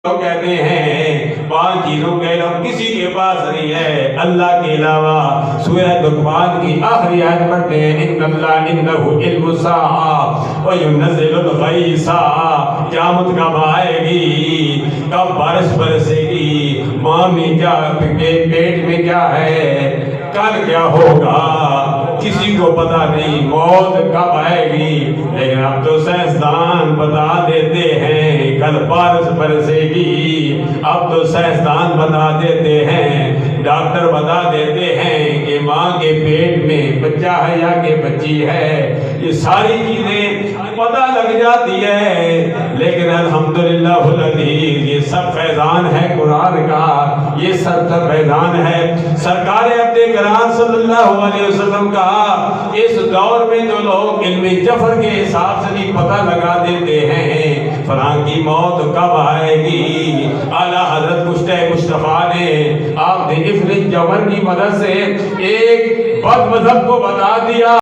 کہتے ہیں 5 چیزوں کے علم کسی کے پاس نہیں ہے اللہ کے علاوہ۔ سورہ لقمان کی آخری آیت پڑھتے ہیں ان اللہ عنہ علم الساعۃ وینزل الغیث، قیامت کب آئے گی، کب بارش برسے گی، ماں میں کیا پیٹ میں کیا ہے، کل کیا ہوگا، کسی کو پتہ نہیں، موت کب آئے گی، لیکن اب تو سائنسدان بتا دیتے ہیں کل بارش برسے گی، اب تو سائنسدان بتا دیتے ہیں، ڈاکٹر بتا دیتے ہیں کہ ماں کے پیٹ میں بچہ ہے یا کہ بچی ہے، یہ ساری چیزیں پتہ لگ جاتی ہے۔ لیکن الحمدللہ العزیز یہ سب فیضان ہے قرآن کا، یہ سب فیضان ہے سرکار عبد کرام صلی اللہ علیہ وسلم کا۔ اس دور میں جو لوگ علم جفر کے حساب سے نہیں پتہ لگا دیتے ہیں فلاں کی موت کب آئے گی، اعلیٰ حضرت کشتہ مصطفیٰ نے آپ نے علم جفر کی مدد سے ایک بد مذہب کو بتا دیا۔